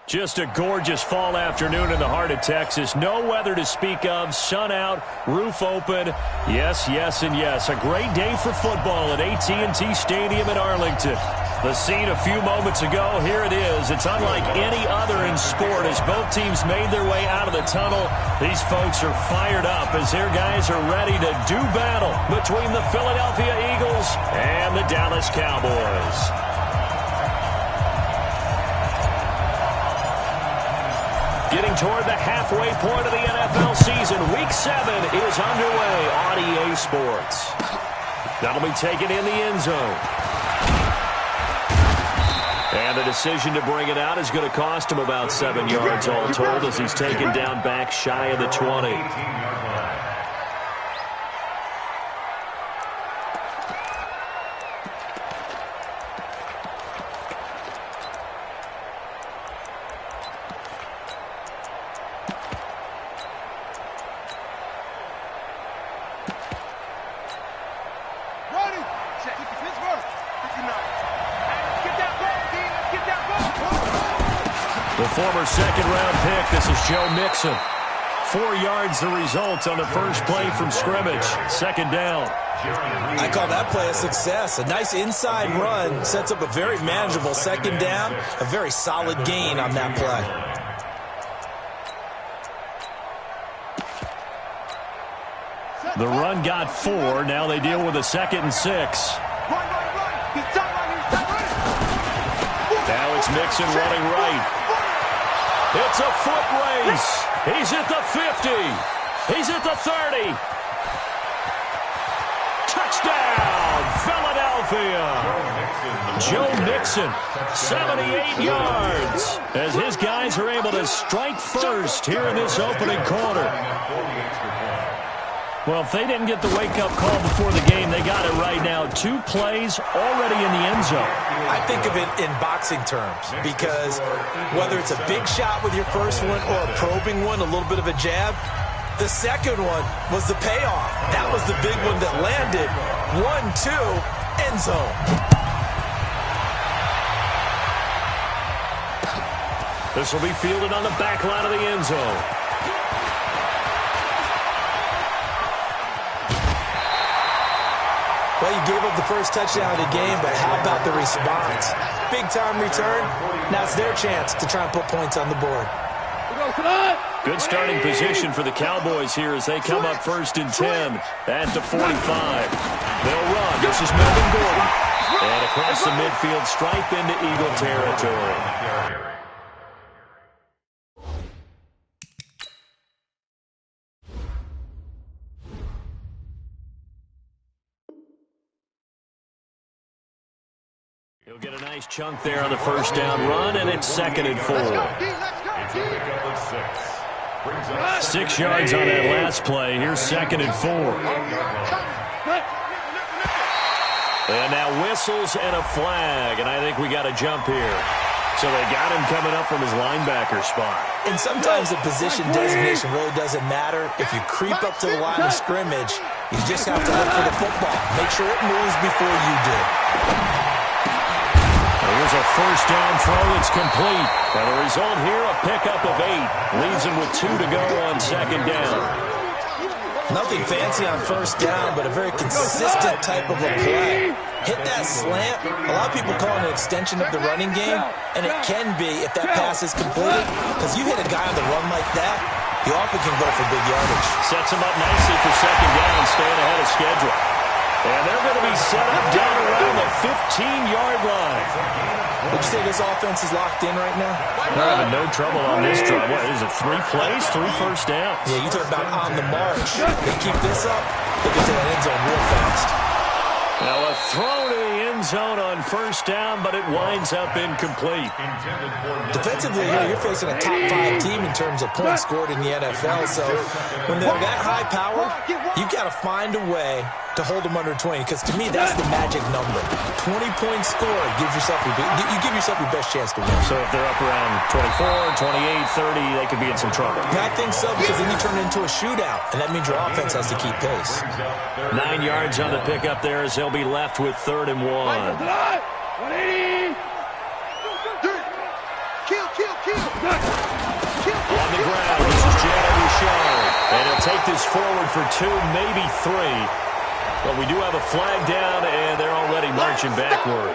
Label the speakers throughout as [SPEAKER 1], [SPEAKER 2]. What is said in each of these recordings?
[SPEAKER 1] Just a gorgeous fall afternoon in the heart of Texas. No weather to speak of. Sun out, roof open. Yes, yes, and yes. A great day for football at AT&T Stadium in Arlington. The scene a few moments ago, here it is. It's unlike any other in sport as both teams made their way out of the tunnel. These folks are fired up as their guys are ready to do battle between the Philadelphia Eagles and the Dallas Cowboys. Getting toward the halfway point of the NFL season. Week 7 is underway on EA Sports. That'll be taken in the end zone. And the decision to bring it out is going to cost him about 7 yards all told as he's taken down back shy of the 20. The former second-round pick, this is Joe Mixon. 4 yards the result on the first play from scrimmage. Second down.
[SPEAKER 2] I call that play a success. A nice inside run sets up a very manageable second down. A very solid gain on that play.
[SPEAKER 1] The run got 4. Now they deal with a 2nd and 6. Now it's Mixon running right. It's a foot race. He's at the 50. He's at the 30. Touchdown, Philadelphia. Joe Mixon, 78 yards, as his guys are able to strike first here in this opening quarter. Well, if they didn't get the wake-up call before the game, they got it right now. 2 plays already in the end zone.
[SPEAKER 2] I think of it in boxing terms because whether it's a big shot with your first one or a probing one, a little bit of a jab, the second one was the payoff. That was the big one that landed. 1-2, end zone.
[SPEAKER 1] This will be fielded on the back line of the end zone.
[SPEAKER 2] Well, you gave up the first touchdown of the game, but how about the response? Big-time return. Now it's their chance to try and put points on the board.
[SPEAKER 1] Good starting position for the Cowboys here as they come up 1st and 10 at the 45. They'll run. This is Melvin Gordon. And across the midfield stripe into Eagle territory. He'll get a nice chunk there on the first down run, and it's 2nd and 4. 6 yards on that last play. Here's 2nd and 4. And now whistles and a flag, and I think we got a jump here. So they got him coming up from his linebacker spot.
[SPEAKER 2] And sometimes the position designation really doesn't matter. If you creep up to the line of scrimmage, you just have to look for the football. Make sure it moves before you do.
[SPEAKER 1] Here's a first down throw. It's complete. And the result here, a pickup of 8. Leaves him with 2 to go on 2nd down.
[SPEAKER 2] Nothing fancy on first down, but a very consistent type of a play. Hit that slant. A lot of people call it an extension of the running game, and it can be if that pass is completed. Because you hit a guy on the run like that, you often can go for big yardage.
[SPEAKER 1] Sets him up nicely for 2nd down, staying ahead of schedule. And they're going to be set up down around the 15-yard line.
[SPEAKER 2] Would you say this offense is locked in right now?
[SPEAKER 1] They're having no trouble on this drive. What is it, 3 plays, 3 first downs?
[SPEAKER 2] Yeah, you talk about on the march. They keep this up, they get to that end zone real fast.
[SPEAKER 1] Now a throw to the end zone on first down, but it winds up incomplete.
[SPEAKER 2] Defensively here, you're facing a top 5 team in terms of points scored in the NFL. So when they're that high power, you've got to find a way to hold them under 20, because to me that's the magic number. 20-point score gives yourself you give yourself your best chance to win.
[SPEAKER 1] So if they're up around 24, 28, 30, they could be in some trouble.
[SPEAKER 2] Yeah, I think so, because then you turn it into a shootout, and that means your offense has to keep pace.
[SPEAKER 1] 9 yards on the pickup there as they'll be left with 3rd and 1.
[SPEAKER 3] 180. Kill.
[SPEAKER 1] On the ground, this is Jalen Richard. And he'll take this forward for 2, maybe 3. But we do have a flag down, and they're already marching backward.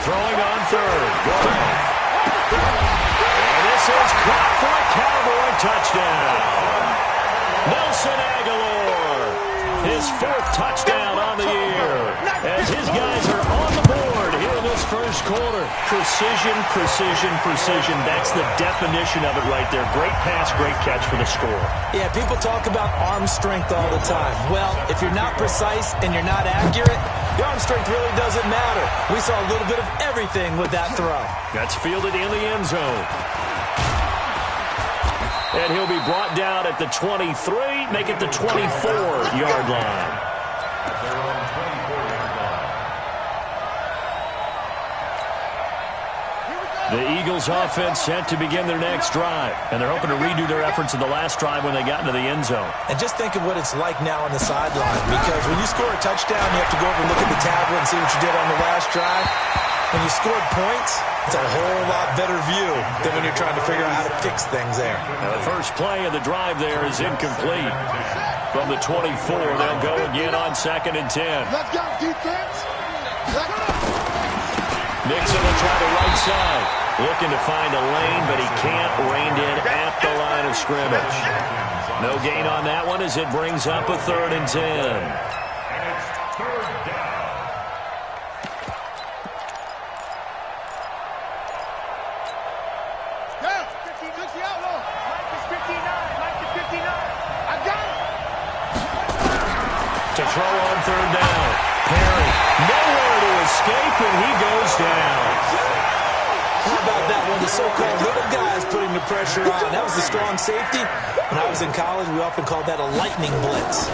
[SPEAKER 1] Throwing on third. Goff. And this is caught for a Cowboy touchdown. Nelson Aguilar, his 4th touchdown on the year. As his guys are on the board here in this first quarter. Precision, precision, precision. That's the definition of it right there. Great pass, great catch for the score.
[SPEAKER 2] Yeah, people talk about arm strength all the time. Well, if you're not precise and you're not accurate, your arm strength really doesn't matter. We saw a little bit of everything with that throw.
[SPEAKER 1] That's fielded in the end zone. And he'll be brought down at the 23, make it the 24-yard line. The Eagles offense set to begin their next drive. And they're hoping to redo their efforts in the last drive when they got into the end zone.
[SPEAKER 2] And just think of what it's like now on the sideline. Because when you score a touchdown, you have to go over and look at the tablet and see what you did on the last drive. When you scored points, it's a whole lot better view than when you're trying to figure out how to fix things there.
[SPEAKER 1] Now the first play of the drive there is incomplete. From the 24, they'll go again on 2nd and 10.
[SPEAKER 3] Let's go, defense.
[SPEAKER 1] Nixon will try the right side. Looking to find a lane, but he can't. Reined in at the line of scrimmage. No gain on that one as it brings up a 3rd and 10. To throw on 3rd down. Perry, nowhere to escape, and he goes down.
[SPEAKER 2] How about that one? The so-called little guys putting the pressure on. That was the strong safety. When I was in college, we often called that a lightning blitz.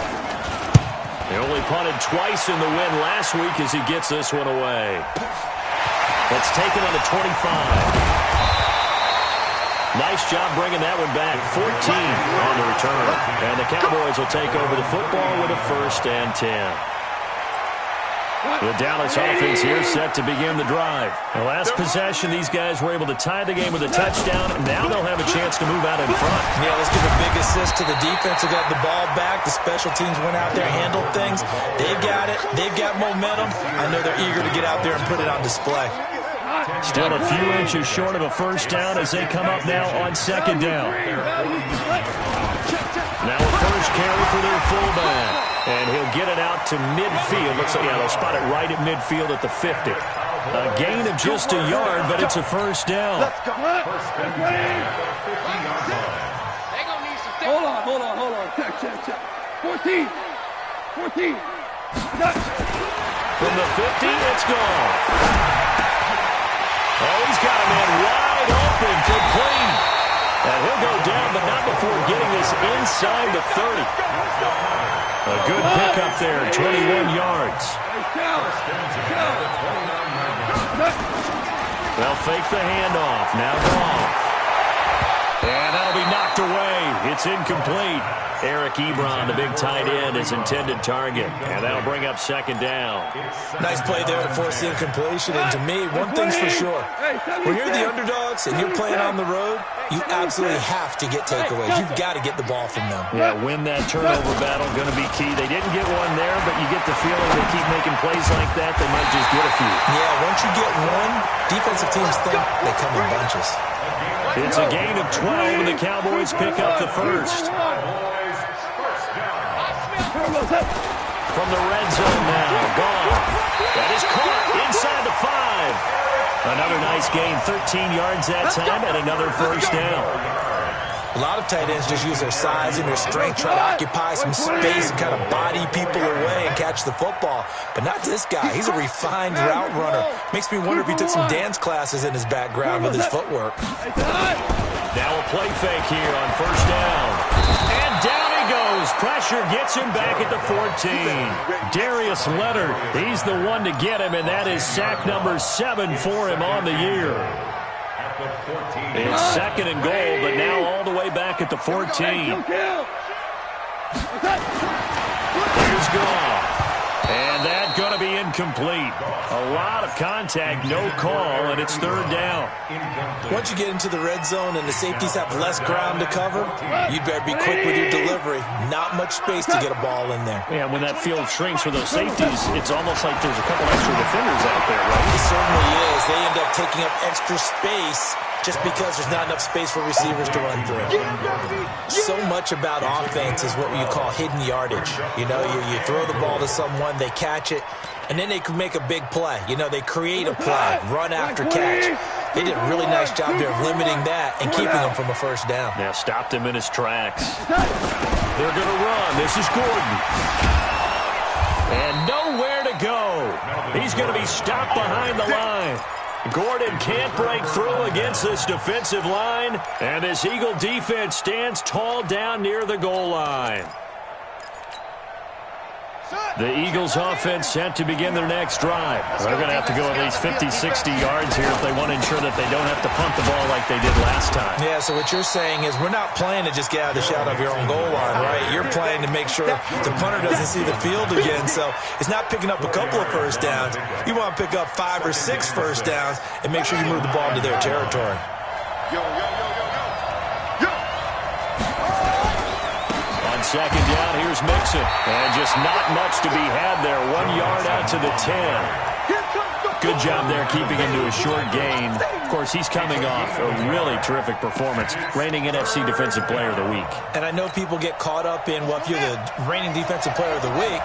[SPEAKER 1] They only punted twice in the win last week as he gets this one away. That's taken on the 25. Nice job bringing that one back. 14 on the return. And the Cowboys will take over the football with a 1st and 10. The Dallas offense here set to begin the drive. The last possession, these guys were able to tie the game with a touchdown. Now they'll have a chance to move out in front.
[SPEAKER 2] Yeah, let's give a big assist to the defense who got the ball back. The special teams went out there, handled things. They've got it. They've got momentum. I know they're eager to get out there and put it on display.
[SPEAKER 1] Still a few inches short of a 1st down as they come up now on 2nd down. Now a first carry for their fullback. And he'll get it out to midfield. Looks like, yeah, they'll spot it right at midfield at the 50. A gain of just a yard, but it's a 1st down.
[SPEAKER 3] Hold on. Check. 14.
[SPEAKER 1] From the 50, it's gone. Oh, he's got a man wide open, complete. And he'll go down, but not before getting this inside the 30. A good pickup there, 21 yards. They'll fake the handoff. Now Goff. And that'll be knocked away. It's incomplete. Eric Ebron, the big tight end, is intended target. And that'll bring up 2nd down.
[SPEAKER 2] Nice play there to force the incompletion. And to me, one thing's for sure. When you're the underdogs and you're playing on the road, you absolutely have to get takeaways. You've got to get the ball from them.
[SPEAKER 1] Yeah, win that turnover battle, going to be key. They didn't get one there, but you get the feeling they keep making plays like that, they might just get a few.
[SPEAKER 2] Yeah, once you get one, defensive teams think they come in bunches.
[SPEAKER 1] It's a gain of 12, and the Cowboys pick up the 1st. From the red zone now, Goff. That is caught inside the 5. Another nice gain, 13 yards that time, and another 1st down.
[SPEAKER 2] A lot of tight ends just use their size and their strength, try to occupy some space and kind of body people away and catch the football. But not this guy. He's a refined route runner. Makes me wonder if he took some dance classes in his background with his footwork.
[SPEAKER 1] Now a play fake here on 1st down. And down he goes. Pressure gets him back at the 14. Darius Leonard, he's the one to get him, and that is sack number 7 for him on the year. It's 2nd and goal, but now all the way back at the 14. Here's Goff. incomplete. A lot of contact, no call, and it's third down.
[SPEAKER 2] Once you get into the red zone and the safeties have less ground to cover, you better be quick with your delivery. Not much space to get a ball in there.
[SPEAKER 1] Yeah, when that field shrinks for those safeties, it's almost like there's a couple extra defenders out there, right?
[SPEAKER 2] It certainly is. They end up taking up extra space just because there's not enough space for receivers to run through. So much about offense is what you call hidden yardage. You know, you throw the ball to someone, they catch it, and then they can make a big play. You know, they create a play, run after catch. They did a really nice job there of limiting that and keeping him from a first down.
[SPEAKER 1] Yeah, stopped him in his tracks. They're going to run. This is Gordon. And nowhere to go. He's going to be stopped behind the line. Gordon can't break through against this defensive line, and this Eagle defense stands tall down near the goal line. The Eagles offense set to begin their next drive. They're going to have to go at least 50, 60 yards here if they want to ensure that they don't have to punt the ball like they did last time.
[SPEAKER 2] Yeah, so what you're saying is we're not playing to just get out of the shadow of your own goal line, right? You're playing to make sure the punter doesn't see the field again. So it's not picking up a couple of first downs. You want to pick up 5 or 6 first downs and make sure you move the ball into their territory.
[SPEAKER 1] On second down, here's Mixon. And just not much to be had there. 1 yard out to the 10. Good job there keeping him to a short gain. Of course, he's coming off a really terrific performance, reigning NFC Defensive Player of the Week.
[SPEAKER 2] And I know people get caught up in, well, if you're the reigning Defensive Player of the Week,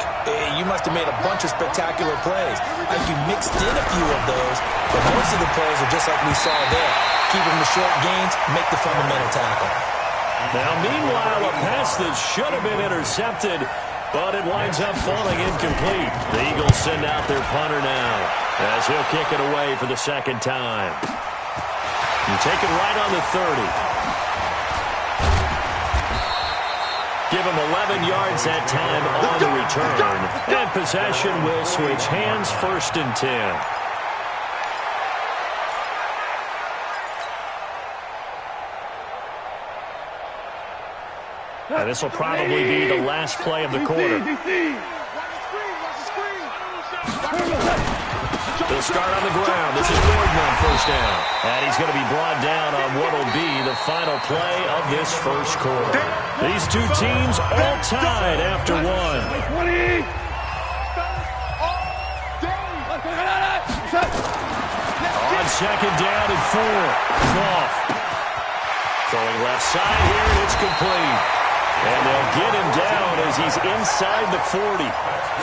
[SPEAKER 2] you must have made a bunch of spectacular plays. I think you mixed in a few of those, but most of the plays are just like we saw there. Keep them to short gains, make the fundamental tackle.
[SPEAKER 1] Now, meanwhile, a pass that should have been intercepted, but it winds up falling incomplete. The Eagles send out their punter now as he'll kick it away for the second time. You take it right on the 30. Give him 11 yards that time on the return. And possession will switch hands, 1st and 10. This will probably be the last play of the quarter. They'll start on the ground. This is Gordon on first down. And he's going to be brought down on what will be the final play of this first quarter. These two teams all tied after one. On second down and 4. Goff. Throwing left side here, and it's complete. And they'll get him down as he's inside the 40.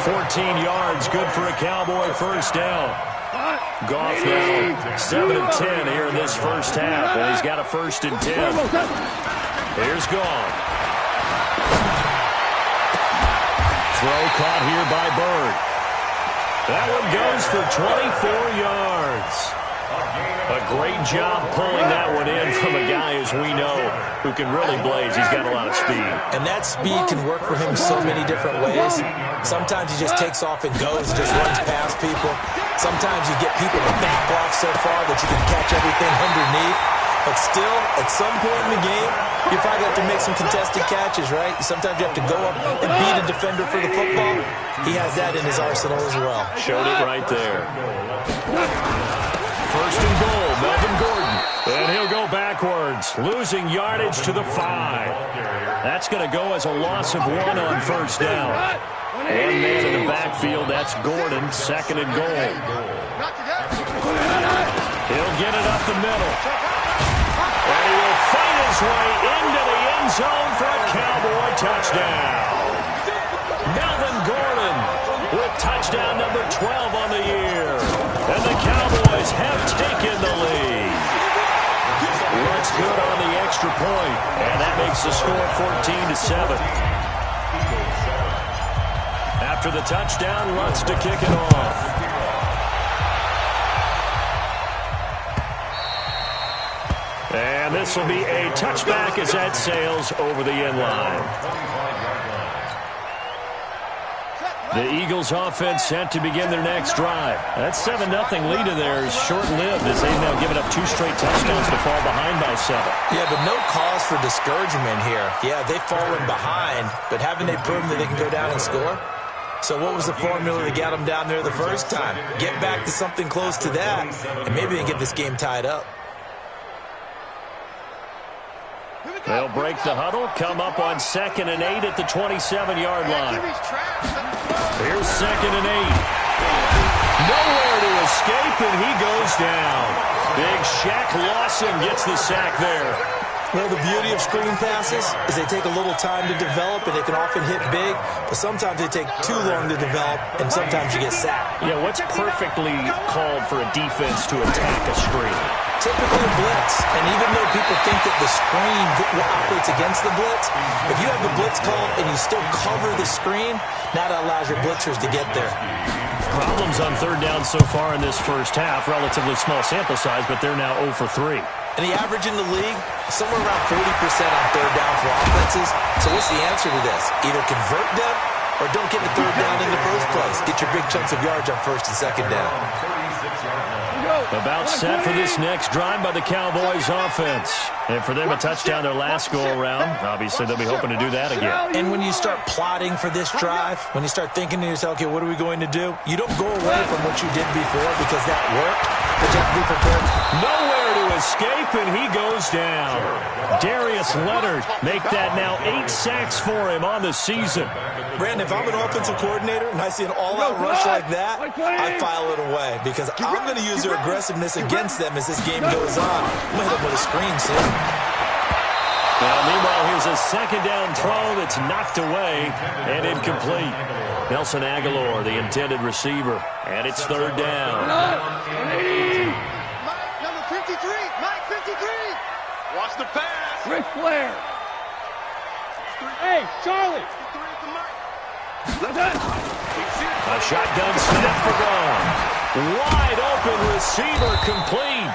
[SPEAKER 1] 14 yards, good for a Cowboy first down. Goff now 7 of 10 here in this first half, and he's got a 1st and 10. Here's Goff. Throw caught here by Bird. That one goes for 24 yards. A great job pulling that one in from a guy, as we know, who can really blaze. He's got a lot of speed.
[SPEAKER 2] And that speed can work for him so many different ways. Sometimes he just takes off and goes, just runs past people. Sometimes you get people to back off so far that you can catch everything underneath. But still, at some point in the game, you probably have to make some contested catches, right? Sometimes you have to go up and beat a defender for the football. He has that in his arsenal as well.
[SPEAKER 1] Showed it right there. 1st and goal, Melvin Gordon. And he'll go backwards, losing yardage to the 5. That's going to go as a loss of 1 on first down. 1 man in the backfield, that's Gordon, 2nd and goal. He'll get it up the middle. And he will fight his way into the end zone for a Cowboy touchdown. Melvin Gordon with touchdown number 12 on the year. And the Cowboys have taken the lead. Looks good on the extra point, and that makes the score 14-7. After the touchdown, Lutz to kick it off. And this will be a touchback as that sails over the end line. The Eagles offense set to begin their next drive. That 7-0 lead of theirs short-lived as they've now given up 2 straight touchdowns to fall behind by 7.
[SPEAKER 2] Yeah, but no cause for discouragement here. Yeah, they've fallen behind, but haven't they proven that they can go down and score? So what was the formula to get them down there the first time? Get back to something close to that, and maybe they get this game tied up.
[SPEAKER 1] They'll break the huddle, come up on 2nd and 8 at the 27-yard line. Here's 2nd and 8. Nowhere to escape, and he goes down. Big Shaq Lawson gets the sack there.
[SPEAKER 2] Well, the beauty of screen passes is they take a little time to develop, and they can often hit big, but sometimes they take too long to develop, and sometimes you get sacked.
[SPEAKER 1] Yeah, what's perfectly called for a defense to attack a screen?
[SPEAKER 2] Typically a blitz, and even though people think that the screen operates against the blitz, if you have the blitz called and you still cover the screen, that allows your blitzers to get there.
[SPEAKER 1] Problems on 3rd down so far in this first half. Relatively small sample size, but they're now 0 for 3.
[SPEAKER 2] And the average in the league, somewhere around 40% on 3rd down for offenses. So what's the answer to this? Either convert them or don't get the 3rd down in the first place. Get your big chunks of yards on 1st and 2nd down.
[SPEAKER 1] About set for this next drive by the Cowboys offense. And for them, a touchdown their last go-around. Obviously, they'll be hoping to do that again.
[SPEAKER 2] And when you start plotting for this drive, when you start thinking to yourself, okay, what are we going to do? You don't go away from what you did before because that worked. But you have to be prepared.
[SPEAKER 1] Nowhere to escape, and he goes down. Darius Leonard make that now 8 sacks for him on the season.
[SPEAKER 2] Brandon, if I'm an offensive coordinator and I see an all-out rush like that, I file it away because I'm going to use their aggressiveness against them as this game goes on. I'm going to hit them with a screen soon.
[SPEAKER 1] Well, meanwhile, here's a 2nd down throw that's knocked away and incomplete. Nelson Aguilar, the intended receiver, and it's 3rd down.
[SPEAKER 3] Number 53, Mike 53. Watch the pass.
[SPEAKER 4] Ric Flair. Hey, Charlie.
[SPEAKER 1] A shotgun snap for Brown. Wide open receiver complete.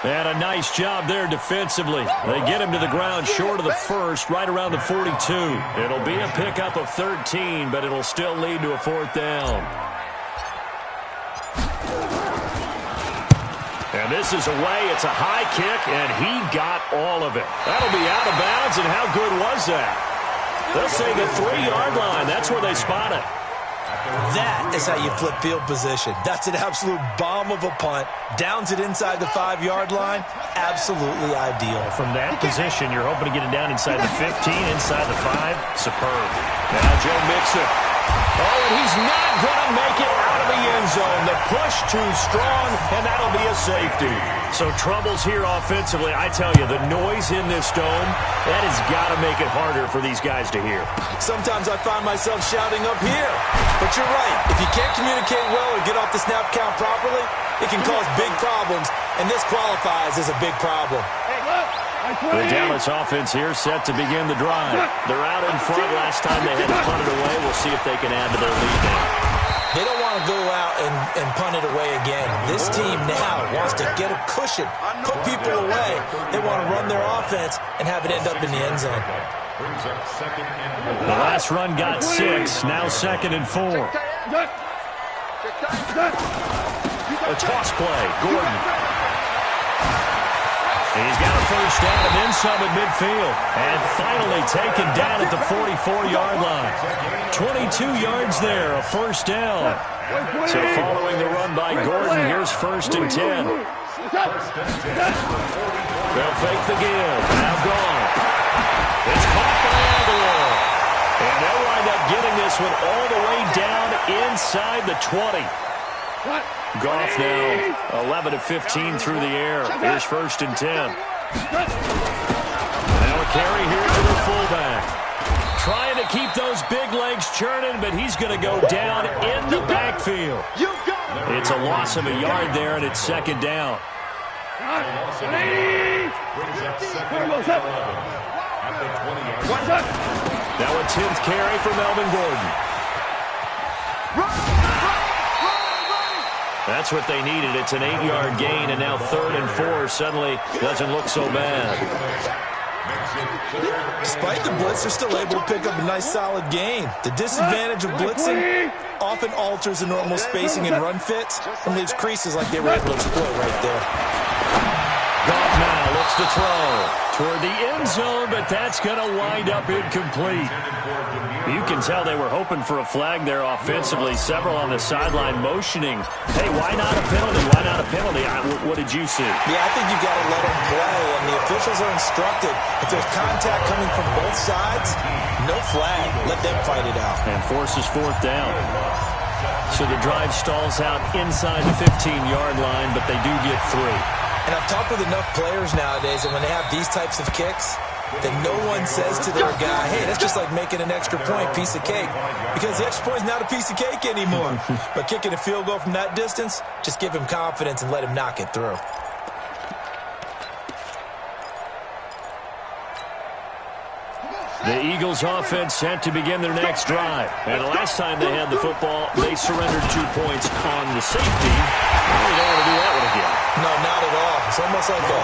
[SPEAKER 1] And a nice job there defensively. They get him to the ground short of the 1st, right around the 42. It'll be a pickup of 13, but it'll still lead to a 4th down. And this is away. It's a high kick, and he got all of it. That'll be out of bounds, and how good was that? They'll say the 3-yard line. That's where they spot it.
[SPEAKER 2] That is how you flip field position. That's an absolute bomb of a punt. Downs it inside the 5-yard line. Absolutely ideal.
[SPEAKER 1] From that position, you're hoping to get it down inside the 15, inside the 5. Superb. Now Joe Mixon. Oh, and he's not going to make it out of the end zone. The push too strong, and that'll be a safety. So troubles here offensively. I tell you, the noise in this dome, that has got to make it harder for these guys to hear.
[SPEAKER 2] Sometimes I find myself shouting up here. But you're right. If you can't communicate well or get off the snap count properly, it can cause big problems, and this qualifies as a big problem.
[SPEAKER 1] The Dallas offense here set to begin the drive. They're out in front. Last time they had to punt it away. We'll see if they can add to their lead now.
[SPEAKER 2] They don't want to go out and punt it away again. This team now wants to get a cushion, put people away. They want to run their offense and have it end up in the end zone.
[SPEAKER 1] The last run got 6. Now 2nd and 4. A toss play. Gordon. He's got a 1st down and then some at midfield. And finally taken down at the 44-yard line. 22 yards there, a 1st down. So following the run by Gordon, here's 1st and 10. They'll fake the give. Now gone. It's caught by Aguilar. And they'll wind up getting this one all the way down inside the 20. Goff now 11 of 15 through the air. Here's 1st and 10. Now a carry here to the fullback. Trying to keep those big legs churning, but he's going to go down in the backfield. It's a loss of a yard there, and it's 2nd down. Now a 10th carry for Melvin Gordon. That's what they needed. It's an 8-yard gain, and now 3rd and 4 suddenly doesn't look so bad.
[SPEAKER 2] Despite the blitz, they're still able to pick up a nice, solid gain. The disadvantage of blitzing often alters the normal spacing and run fits and leaves creases like they were able to exploit right there.
[SPEAKER 1] Goff now looks Fakes the throw toward the end zone, but that's going to wind up incomplete. You can tell they were hoping for a flag there offensively. Several on the sideline motioning, hey, why not a penalty? Why not a penalty? What did you see?
[SPEAKER 2] Yeah, I think you got to let them play, and the officials are instructed. If there's contact coming from both sides, no flag. Let them fight it out.
[SPEAKER 1] And forces fourth down. So the drive stalls out inside the 15-yard line, but they do get 3.
[SPEAKER 2] And I've talked with enough players nowadays that when they have these types of kicks, that no one says to their guy, hey, that's just like making an extra point, piece of cake. Because the extra point is not a piece of cake anymore. But kicking a field goal from that distance, just give him confidence and let him knock it through.
[SPEAKER 1] The Eagles offense set to begin their next drive. And the last time they had the football, they surrendered 2 points on the safety. Well, they don't want to do that one again.
[SPEAKER 2] No, not at all. It's almost like a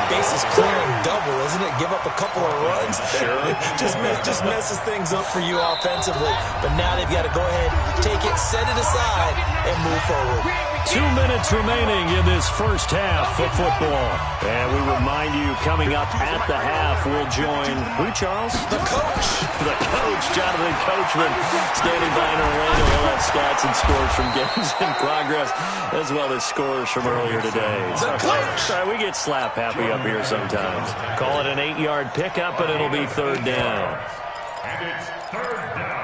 [SPEAKER 2] bases clearing double, isn't it? Give up a couple of runs.
[SPEAKER 1] Sure.
[SPEAKER 2] just messes things up for you offensively. But now they've got to go ahead, take it, set it aside, and move forward.
[SPEAKER 1] 2 minutes remaining in this first half of football. And we remind you, coming up at the half, we'll join who, Charles?
[SPEAKER 2] The coach.
[SPEAKER 1] The coach, Jonathan Coachman, standing by in Orlando. He'll have stats and scores from games in progress, as well as scores from earlier today.
[SPEAKER 2] The coach.
[SPEAKER 1] Sorry, we get slap happy up here sometimes. Call it an 8-yard pickup, and it'll be third down.
[SPEAKER 4] And it's third down.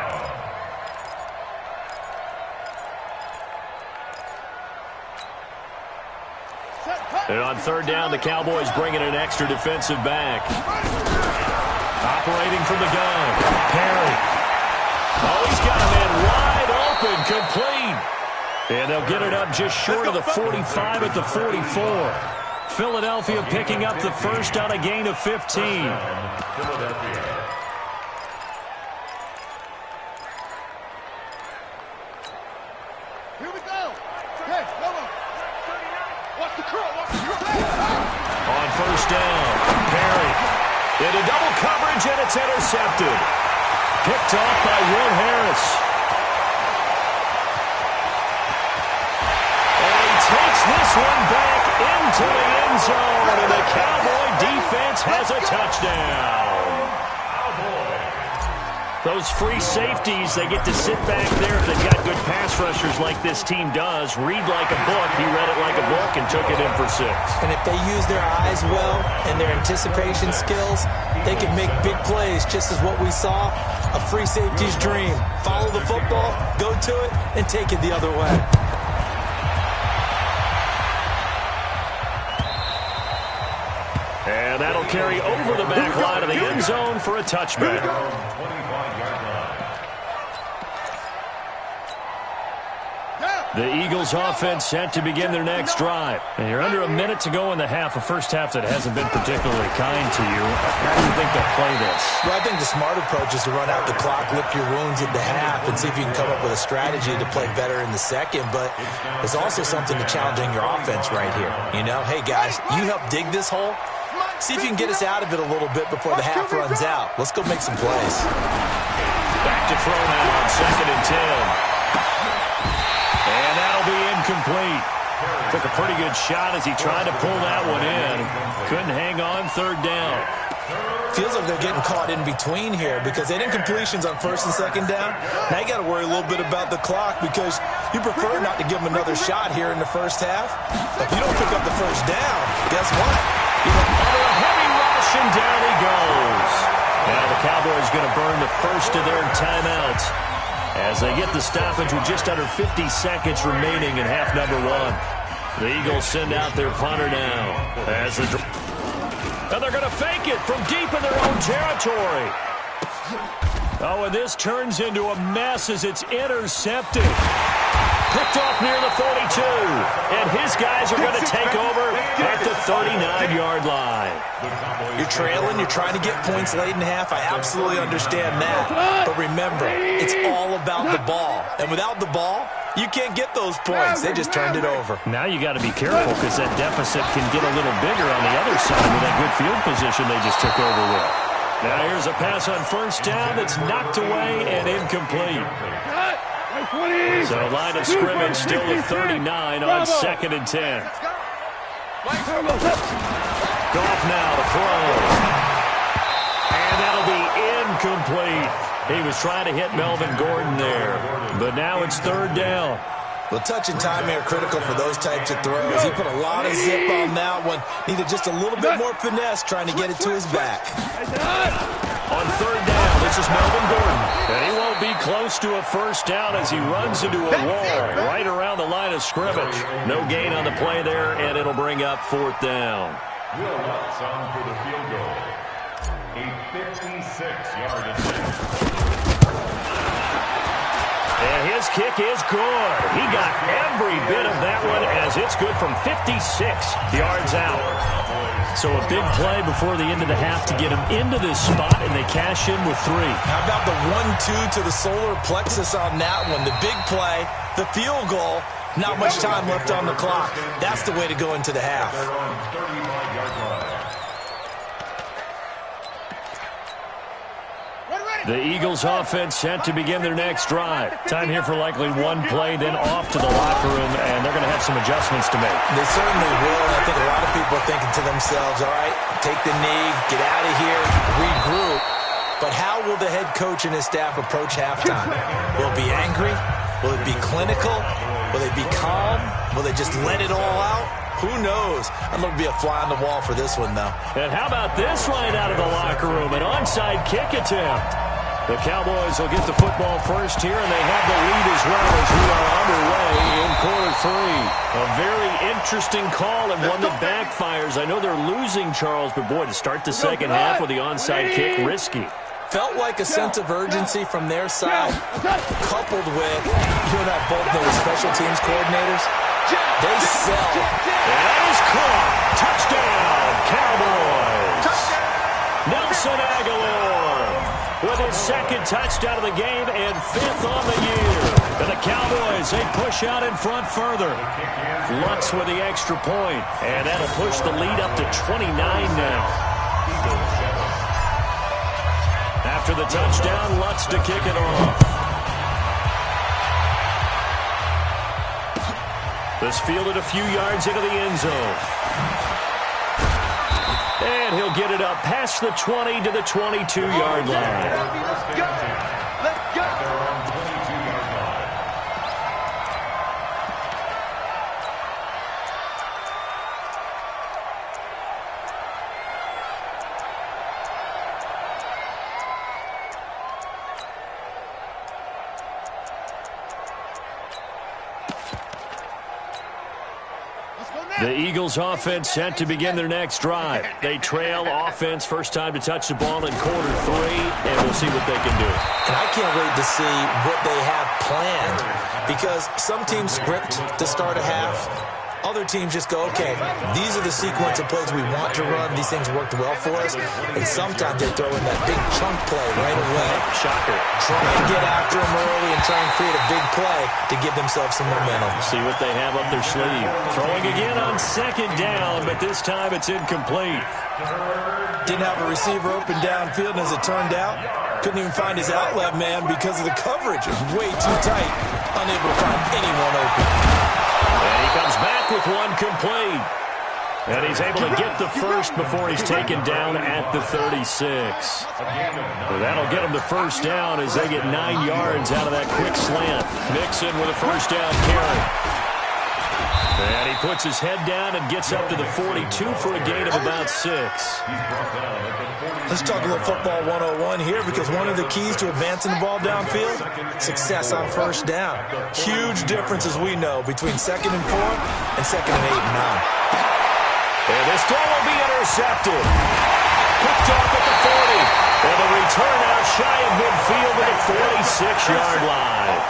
[SPEAKER 1] And on third down, the Cowboys bringing an extra defensive back. Operating from the gun, Perry. Oh, he's got a man wide open, complete. And they'll get it up just short of the 45 at the 44. Philadelphia picking up the first on a gain of 15.
[SPEAKER 3] Here we go. Hey, Lobo. Watch the curl. Watch the curl.
[SPEAKER 1] On first down, Perry into double coverage, and it's intercepted. Picked off by Will Harris. And he takes this one back into the end zone, and the Cowboy defense has a touchdown. Those free safeties, they get to sit back there if they've got good pass rushers like this team does. Read like a book. He read it like a book and took it in for 6.
[SPEAKER 2] And if they use their eyes well and their anticipation skills, they can make big plays, just as what we saw, a free safety's dream. Follow the football, go to it, and take it the other way.
[SPEAKER 1] And that'll carry over the back line of the end zone for a touchback. The Eagles offense set to begin their next drive. And you're under a minute to go in the half, a first half that hasn't been particularly kind to you. How do you think they'll play this?
[SPEAKER 2] Well, I think the smart approach is to run out the clock, lick your wounds at the half, and see if you can come up with a strategy to play better in the second. But there's also something to challenging your offense right here. You know, hey, guys, you help dig this hole. See if you can get us out of it a little bit before the half runs out. Let's go make some plays.
[SPEAKER 1] Back to throw now on 2nd and 10. And that'll be incomplete. Took a pretty good shot as he tried to pull that one in. Couldn't hang on, third down.
[SPEAKER 2] Feels like they're getting caught in between here because they didn't incompletions on 1st and 2nd down. Now you got to worry a little bit about the clock because you prefer not to give them another shot here in the first half. If you don't pick up the first down, guess what?
[SPEAKER 1] Under a heavy rush, and down he goes. Now the Cowboys going to burn the first of their timeouts as they get the stoppage with just under 50 seconds remaining in half number 1. The Eagles send out their punter now. And they're going to fake it from deep in their own territory. Oh, and this turns into a mess as it's intercepted. Picked off near the 42. And his guys are going to take over at the 39-yard line.
[SPEAKER 2] You're trailing. You're trying to get points late in half. I absolutely understand that. But remember, it's all about the ball. And without the ball, you can't get those points. They just turned it over.
[SPEAKER 1] Now you got to be careful because that deficit can get a little bigger on the other side with that good field position they just took over with. Now here's a pass on first down that's knocked away and incomplete. So line of scrimmage still at 39 on 2nd and 10. off now to throw. And that'll be incomplete. He was trying to hit Melvin Gordon there. But now it's third down.
[SPEAKER 2] Well, touch and time here critical for those types of throws. He put a lot of zip on that one. Needed just a little bit more finesse trying to get it to his back.
[SPEAKER 1] On third down, this is Melvin Gordon. And he won't be close to a first down as he runs into a wall right around the line of scrimmage. No gain on the play there, and it'll bring up fourth down.
[SPEAKER 4] Will Lutz on for the field goal. A 56-yard attempt.
[SPEAKER 1] And his kick is good. He got every bit of that one as it's good from 56 yards out. So a big play before the end of the half to get him into this spot, and they cash in with 3.
[SPEAKER 2] How about the 1-2 to the solar plexus on that one? The big play, the field goal, not much time left on the clock. That's the way to go into the half.
[SPEAKER 1] The Eagles offense set to begin their next drive. Time here for likely one play, then off to the locker room, and they're going to have some adjustments to make.
[SPEAKER 2] They certainly will, and I think a lot of people are thinking to themselves, all right, take the knee, get out of here, regroup. But how will the head coach and his staff approach halftime? Will it be angry? Will it be clinical? Will they be calm? Will they just let it all out? Who knows? I'd love to be a fly on the wall for this one, though.
[SPEAKER 1] And how about this right out of the locker room? An onside kick attempt. The Cowboys will get the football first here, and they have the lead as well as we are underway in quarter 3. A very interesting call and one that backfires. I know they're losing, Charles, but boy, to start the second half with the onside kick, risky.
[SPEAKER 2] Felt like a sense of urgency from their side, coupled with, you and I both know the special teams coordinators. They sell.
[SPEAKER 1] And that is caught. Touchdown, Cowboys. Nelson Aguilar with his second touchdown of the game and 5th on the year. And the Cowboys, they push out in front further. Lutz with the extra point, and that'll push the lead up to 29 now. After the touchdown, Lutz to kick it off. This fielded a few yards into the end zone. And he'll get it up past the 20 to the 22-yard line.
[SPEAKER 3] Let's go. Let's go.
[SPEAKER 1] The Eagles offense set to begin their next drive. They trail offense, first time to touch the ball in quarter 3, and we'll see what they can do.
[SPEAKER 2] And I can't wait to see what they have planned, because some teams script to start a half. Other teams just go, okay, these are the sequence of plays we want to run. These things worked well for us. And sometimes they throw in that big chunk play right away.
[SPEAKER 1] Shocker.
[SPEAKER 2] Try and get after them early and try and create a big play to give themselves some momentum.
[SPEAKER 1] See what they have up their sleeve. Throwing again on second down, but this time it's incomplete.
[SPEAKER 2] Didn't have a receiver open downfield, and as it turned out, couldn't even find his outlet man because of the coverage. It was way too tight. Unable to find anyone open.
[SPEAKER 1] And he comes back with one complete. And he's able to get the first before he's taken down at the 36. Well, that'll get him the first down as they get 9 yards out of that quick slant. Mixon with a first down carry. And he puts his head down and gets up to the 42 for a gain of about 6.
[SPEAKER 2] Let's talk a little football 101 here, because one of the keys to advancing the ball downfield, success on first down. Huge difference, as we know, between 2nd and 4 and 2nd and 8 and 9.
[SPEAKER 1] And this throw will be intercepted. Picked off at the 40. And the return out shy of midfield at the 46-yard line.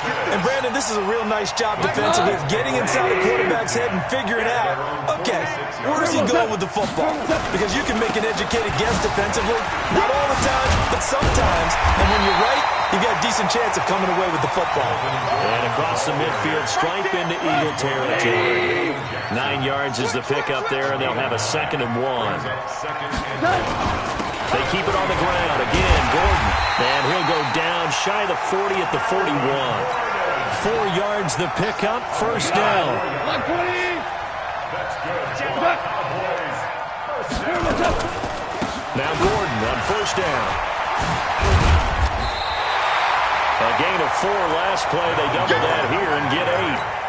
[SPEAKER 2] And, Brandon, this is a real nice job defensively of getting inside the quarterback's head and figuring out, okay, where's he going with the football? Because you can make an educated guess defensively, not all the time, but sometimes. And when you're right, you've got a decent chance of coming away with the football.
[SPEAKER 1] And across the midfield, stripe into Eagle territory. 9 yards is the pickup there, and they'll have a 2nd and 1. They keep it on the ground. Again, Gordon. And he'll go down shy of the 40 at the 41. 4 yards the pickup, first down.
[SPEAKER 4] That's good. Cowboys
[SPEAKER 1] Now Gordon on first down. A gain of 4 last play. They double that here and get 8.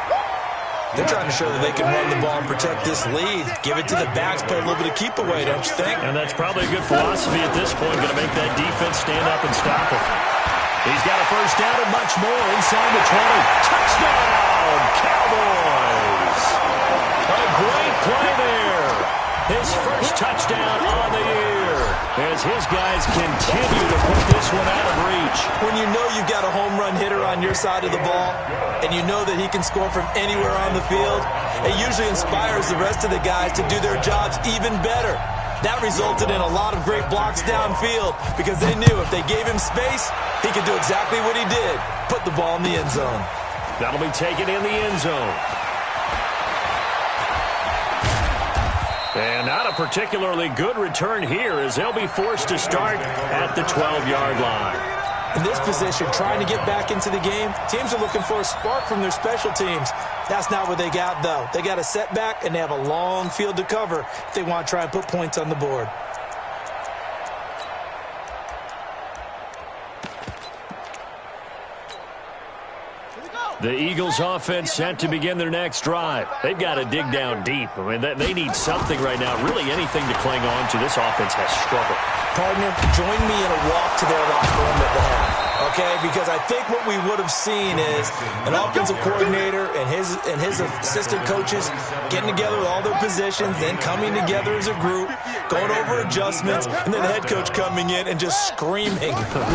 [SPEAKER 2] They're trying to show that they can run the ball and protect this lead. Give it to the backs, play a little bit of keep away, don't you think?
[SPEAKER 1] And that's probably a good philosophy at this point. Going to make that defense stand up and stop it. He's got a first down and much more inside the 20. Touchdown, Cowboys! A great play there. His first touchdown on the year as his guys continue to put this one out of reach.
[SPEAKER 2] When you know you've got a home run hitter on your side of the ball and you know that he can score from anywhere on the field, it usually inspires the rest of the guys to do their jobs even better. That resulted in a lot of great blocks downfield because they knew if they gave him space, he could do exactly what he did, put the ball in the end zone.
[SPEAKER 1] That'll be taken in the end zone. And not a particularly good return here as they'll be forced to start at the 12-yard line.
[SPEAKER 2] In this position, trying to get back into the game, teams are looking for a spark from their special teams. That's not what they got, though. They got a setback, and they have a long field to cover if they want to try and put points on the board.
[SPEAKER 1] The Eagles offense set to begin their next drive. They've got to dig down deep. I mean, they need something right now, really anything to cling on to. This offense has struggled.
[SPEAKER 2] Partner, join me in a walk to their locker room at the half, okay? Because I think what we would have seen is an offensive coordinator and his assistant coaches getting together with all their positions, then coming together as a group, going over adjustments, and then the head coach coming in and just screaming,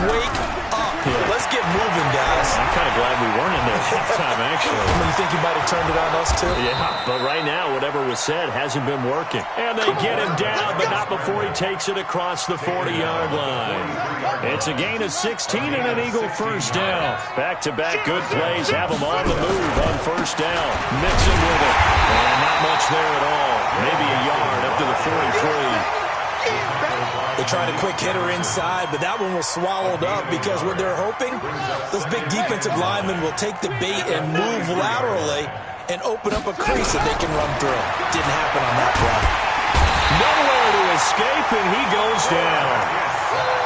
[SPEAKER 2] wake up. Yeah. Let's get moving, guys.
[SPEAKER 1] I'm kind of glad we weren't in there halftime, actually.
[SPEAKER 2] You think you might have turned it on us, too?
[SPEAKER 1] Yeah, but right now, whatever was said hasn't been working. And they get him down, but not before he takes it across the 40-yard line. It's a gain of 16 and an Eagle first down. Back-to-back good plays have him on the move on first down. Mixing with it. And not much there at all. Maybe a yard up to the 43.
[SPEAKER 2] They tried a quick hitter inside, but that one was swallowed up because what they're hoping, those big defensive linemen will take the bait and move laterally and open up a crease that they can run through. Didn't happen on that play.
[SPEAKER 1] Nowhere to escape, and he goes down.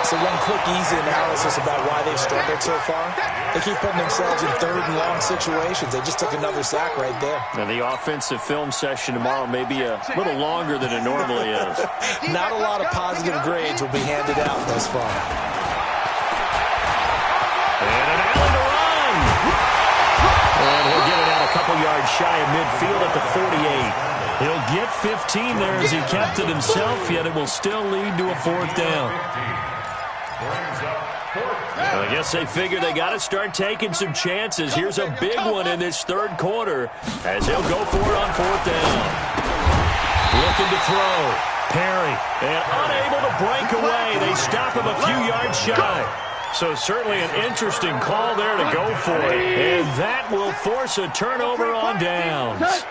[SPEAKER 2] So one quick, easy analysis about why they've struggled so far. They keep putting themselves in third and long situations. They just took another sack right there.
[SPEAKER 1] Now, the offensive film session tomorrow may be a little longer than it normally is.
[SPEAKER 2] Not a lot of positive grades will be handed out thus far.
[SPEAKER 1] And an Allen to run. And he'll get it out a couple yards shy of midfield at the 48. He'll get 15 there as he kept it himself, yet it will still lead to a fourth down. Well, I guess they figure they got to start taking some chances. Here's a big one in this third quarter as they'll go for it on fourth down. Looking to throw. Perry. And unable to break away. They stop him a few yards shy. So certainly an interesting call there to go for it. And that will force a turnover on downs.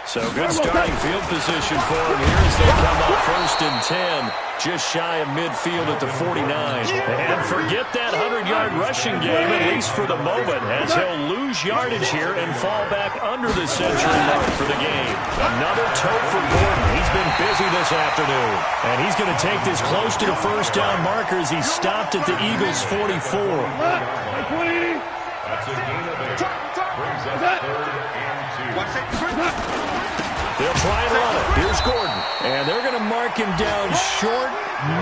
[SPEAKER 1] So good starting field position for him here as they come up first and 10, just shy of midfield at the 49. And forget that 100-yard rushing game, at least for the moment, as he'll lose yardage here and fall back under the century mark for the game. Another tote for Gordon. He's been busy this afternoon. And he's going to take this close to the first down marker as he stopped at the Eagles' 44.
[SPEAKER 4] That's a gain of 8. Brings up third and 2.
[SPEAKER 1] They'll try and run it. Here's Gordon. And they're going to mark him down short,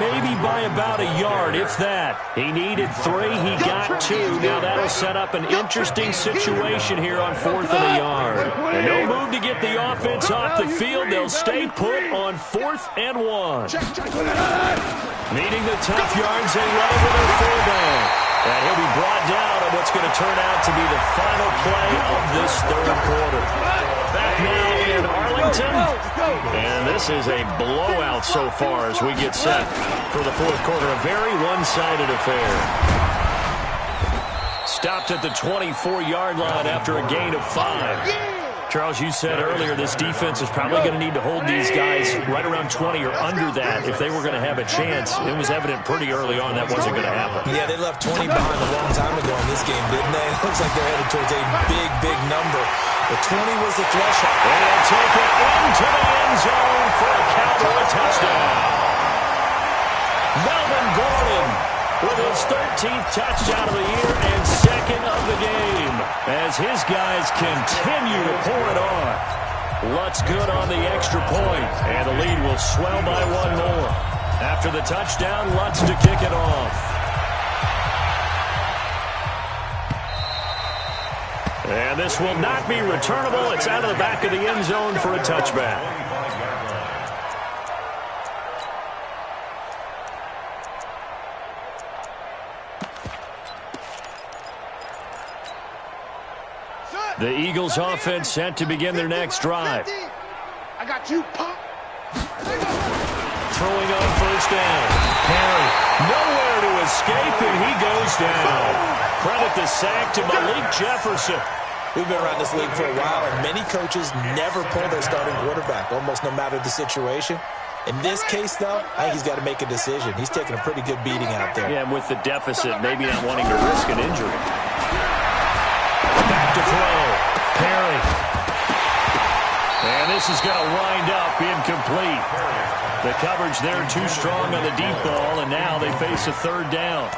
[SPEAKER 1] maybe by about a yard, if that. He needed 3. He got 2. Now that'll set up an interesting situation here on fourth and a yard. And no move to get the offense off the field. They'll stay put on 4th and 1. Needing the tough yards, they run it with their fullback. And he'll be brought down on what's going to turn out to be the final play of this third quarter. Back now in Arlington. And this is a blowout so far as we get set for the fourth quarter. A very one-sided affair. Stopped at the 24-yard line after a gain of 5. Charles, you said earlier this defense is probably going to need to hold these guys right around 20 or under that if they were going to have a chance. It was evident pretty early on that wasn't going to happen.
[SPEAKER 2] Yeah, they left 20 behind a long time ago in this game, didn't they? It looks like they're headed towards a big, big number. The 20 was the threshold.
[SPEAKER 1] And they'll take it into the end zone for a Cowboy touchdown. Melvin Gordon with his 13th touchdown of the year and second of the game as his guys continue to pour it on. Lutz good on the extra point, and the lead will swell by one more. After the touchdown, Lutz to kick it off. And this will not be returnable. It's out of the back of the end zone for a touchback. The Eagles offense set to begin their next drive.
[SPEAKER 3] I got you, punk.
[SPEAKER 1] Throwing on first down. Perry, nowhere to escape, and he goes down. Credit the sack to Malik Jefferson.
[SPEAKER 2] We've been around this league for a while, and many coaches never pull their starting quarterback, almost no matter the situation. In this case, though, I think he's got to make a decision. He's taking a pretty good beating out there.
[SPEAKER 1] Yeah, and with the deficit, maybe not wanting to risk an injury. Back to throw. Perry. And this is going to wind up incomplete. The coverage there too strong on the deep ball, and now they face a third down.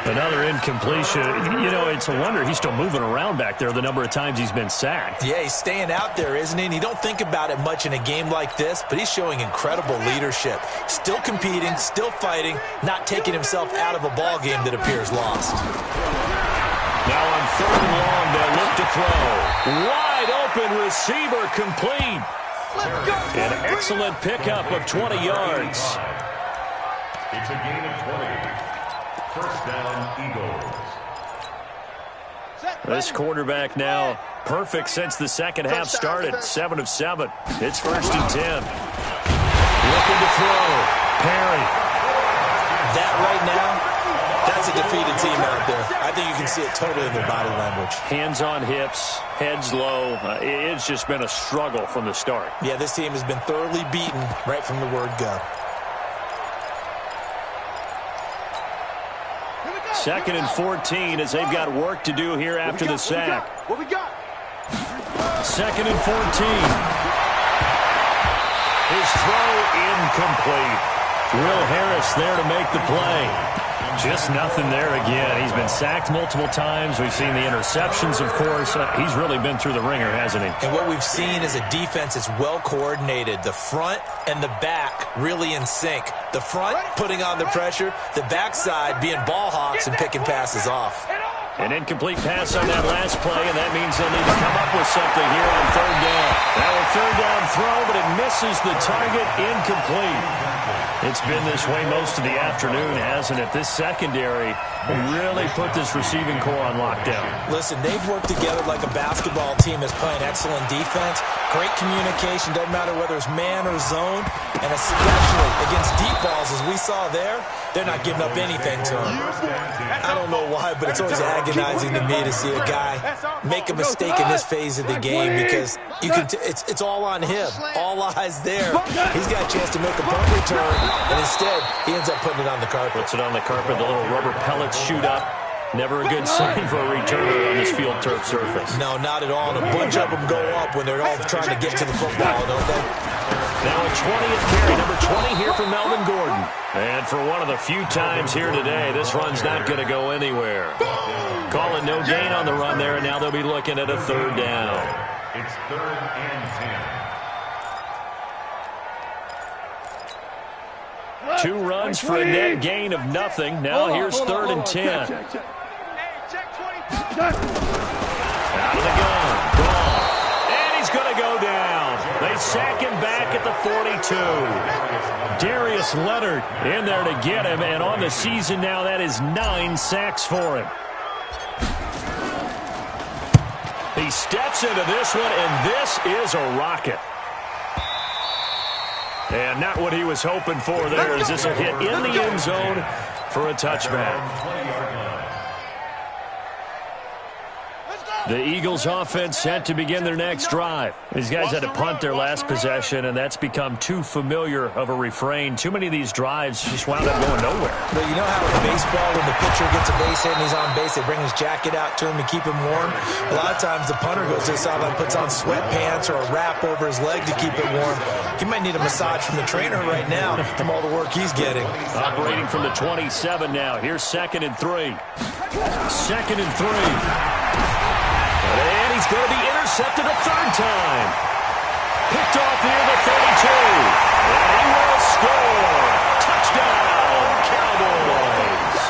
[SPEAKER 1] Another incompletion. You know, it's a wonder he's still moving around back there the number of times he's been sacked.
[SPEAKER 2] Yeah, he's staying out there, isn't he? And you don't think about it much in a game like this, but he's showing incredible leadership. Still competing, still fighting, not taking himself out of a ball game that appears lost.
[SPEAKER 1] Now on third and long, they'll look to throw. Wide open receiver complete. An excellent pickup of 20 yards.
[SPEAKER 4] It's a gain of 20. First down, Eagles.
[SPEAKER 1] This quarterback now perfect since the second half started. 7 of 7. It's first and 10. Looking to throw. Perry.
[SPEAKER 2] That right now, that's a defeated team out there. I think you can see it totally in their body language.
[SPEAKER 1] Hands on hips, heads low. It's just been a struggle from the start.
[SPEAKER 2] Yeah, this team has been thoroughly beaten right from the word go.
[SPEAKER 1] Second and 14 as they've got work to do here after the sack.
[SPEAKER 3] What we got?
[SPEAKER 1] Second and 14. His throw incomplete. Will Harris there to make the play. Just nothing there again. He's been sacked multiple times. We've seen the interceptions, of course. He's really been through the ringer, hasn't he?
[SPEAKER 2] And what we've seen is a defense that's well coordinated. The front and the back really in sync. The front putting on the pressure, the backside being ball hawks and picking passes off.
[SPEAKER 1] An incomplete pass on that last play, and that means they'll need to come up with something here on third down. Now a third down throw, but it misses the target, incomplete. It's been this way most of the afternoon, hasn't it? This secondary really put this receiving core on lockdown.
[SPEAKER 2] Listen, they've worked together like a basketball team that's playing excellent defense. Great communication, doesn't matter whether it's man or zone, and especially against deep balls, as we saw there, they're not giving up anything to them. I don't know why, but it's always agonizing to me to see a guy make a mistake in this phase of the game because you can it's all on him. All eyes there. He's got a chance to make a punt return, and instead, he ends up putting it on the carpet.
[SPEAKER 1] Puts it on the carpet, the little rubber pellets shoot up. Never a good sign for a returner on this field turf surface.
[SPEAKER 2] No, not at all. And a bunch of them go up when they're all trying to get to the football, don't they?
[SPEAKER 1] Now a 20th carry, number 20 here for Melvin Gordon. And for one of the few times here today, this run's not going to go anywhere. Calling no gain on the run there, and now they'll be looking at a third down.
[SPEAKER 4] It's 3rd and 10.
[SPEAKER 1] 2 runs for a net gain of nothing. Now here's 3rd and 10. Out of the gun. Gone. And he's going to go down. They sack him back at the 42. Darius Leonard in there to get him. And on the season now, that is 9 sacks for him. He steps into this one, and this is a rocket. And not what he was hoping for there, as this will hit in the end zone for a touchback. The Eagles offense set to begin their next drive. These guys had to punt their last possession, and that's become too familiar of a refrain. Too many of these drives just wound up going nowhere.
[SPEAKER 2] But you know how in baseball, when the pitcher gets a base hit and he's on base, they bring his jacket out to him to keep him warm? A lot of times the punter goes to the sideline, puts on sweatpants or a wrap over his leg to keep it warm. He might need a massage from the trainer right now from all the work he's getting.
[SPEAKER 1] Operating from the 27 now. Here's 2nd and 3. 2nd and 3. And he's going to be intercepted a third time. Picked off near the 32. And he will score. Touchdown, Cowboys.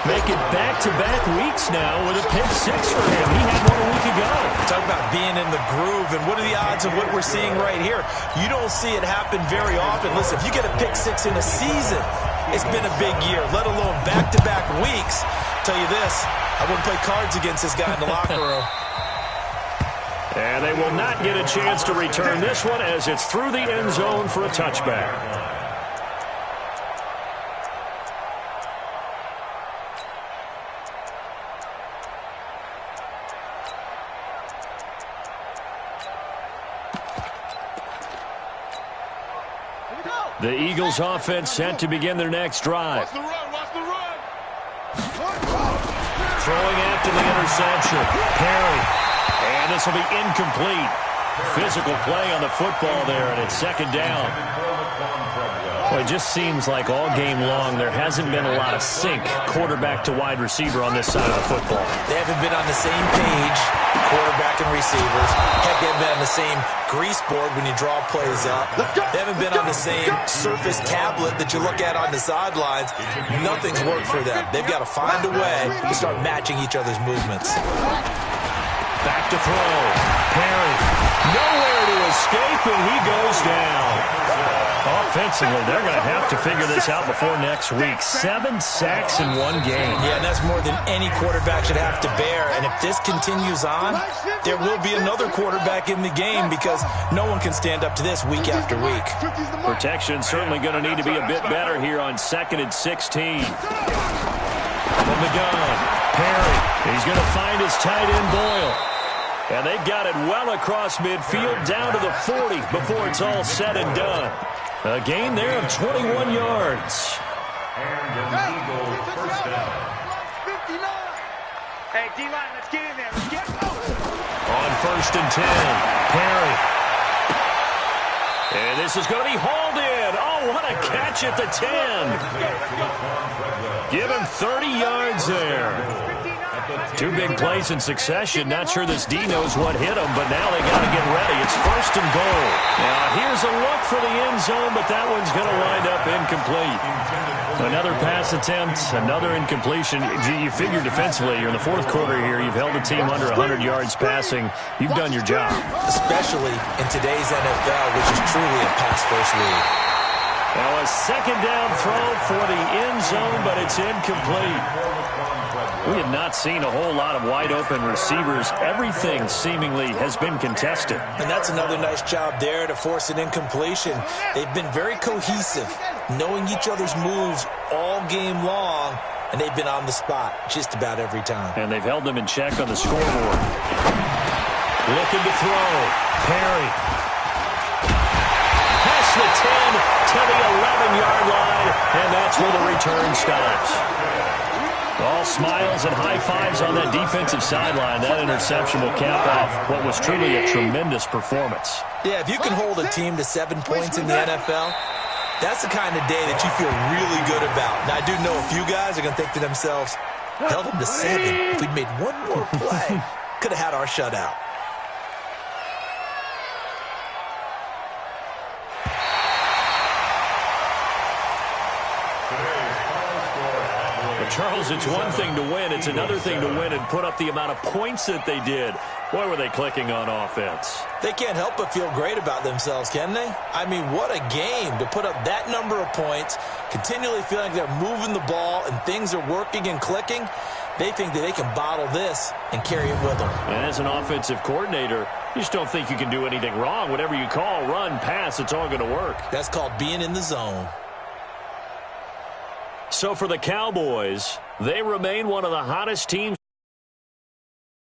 [SPEAKER 1] Make it back-to-back weeks now with a pick 6 for him. He had one a week ago.
[SPEAKER 2] Talk about being in the groove, and what are the odds of what we're seeing right here? You don't see it happen very often. Listen, if you get a pick 6 in a season, it's been a big year, let alone back-to-back weeks. Tell you this, I wouldn't play cards against this guy in the locker room.
[SPEAKER 1] And they will not get a chance to return this one as it's through the end zone for a touchback. The Eagles offense set to begin their next drive.
[SPEAKER 3] Watch the run, watch the run.
[SPEAKER 1] Throwing after the interception. Perry. And this will be incomplete. Physical play on the football there, and it's 2nd down. Well, it just seems like all game long there hasn't been a lot of sync quarterback to wide receiver on this side of the football.
[SPEAKER 2] They haven't been on the same page, quarterback and receivers. Heck, they haven't been on the same grease board when you draw plays up. They haven't been on the same Surface tablet that you look at on the sidelines. Nothing's worked for them. They've got to find a way to start matching each other's movements.
[SPEAKER 1] Back to throw. Perry. Nowhere to escape, and he goes down. Offensively, they're going to have to figure this out before next week. 7 sacks in one game.
[SPEAKER 2] Yeah, and that's more than any quarterback should have to bear. And if this continues on, there will be another quarterback in the game because no one can stand up to this week after week.
[SPEAKER 1] Protection certainly going to need to be a bit better here on 2nd and 16. From the gun, Perry. He's going to find his tight end, Boyle. And they've got it well across midfield down to the 40 before it's all said and done. A gain there of 21 yards.
[SPEAKER 4] And an Eagle first down.
[SPEAKER 3] 59. Hey, D-line, let's get in there. Let's get
[SPEAKER 1] On 1st and 10, Perry. And this is going to be hauled in. Oh, what a catch at the 10. Give him 30 yards there. 2 big plays in succession. Not sure this D knows what hit him, but now they got to get ready. It's 1st and goal. Now here's a look for the end zone, but that one's going to wind up incomplete. Another pass attempt, another incompletion. You figure defensively, you're in the 4th quarter here. You've held the team under 100 yards passing. You've done your job.
[SPEAKER 2] Especially in today's NFL, which is truly a pass-first league.
[SPEAKER 1] Now a 2nd down throw for the end zone, but it's incomplete. We have not seen a whole lot of wide-open receivers. Everything seemingly has been contested.
[SPEAKER 2] And that's another nice job there to force an incompletion. They've been very cohesive, knowing each other's moves all game long, and they've been on the spot just about every time.
[SPEAKER 1] And they've held them in check on the scoreboard. Looking to throw. Perry. Past the 10 to the 11-yard line, and that's where the return stops. All smiles and high fives on that defensive sideline. That interception will cap off what was truly a tremendous performance.
[SPEAKER 2] Yeah, if you can hold a team to 7 points in the NFL, that's the kind of day that you feel really good about. Now, I do know a few guys are going to think to themselves, held them to 7. If we'd made one more play, could have had our shutout.
[SPEAKER 1] Charles, it's one thing to win. It's another thing to win and put up the amount of points that they did. Boy, were they clicking on offense.
[SPEAKER 2] They can't help but feel great about themselves, can they? I mean, what a game to put up that number of points, continually feeling like they're moving the ball and things are working and clicking. They think that they can bottle this and carry it with them.
[SPEAKER 1] And as an offensive coordinator, you just don't think you can do anything wrong. Whatever you call, run, pass, it's all going to work.
[SPEAKER 2] That's called being in the zone.
[SPEAKER 1] So for the Cowboys, they remain one of the hottest teams.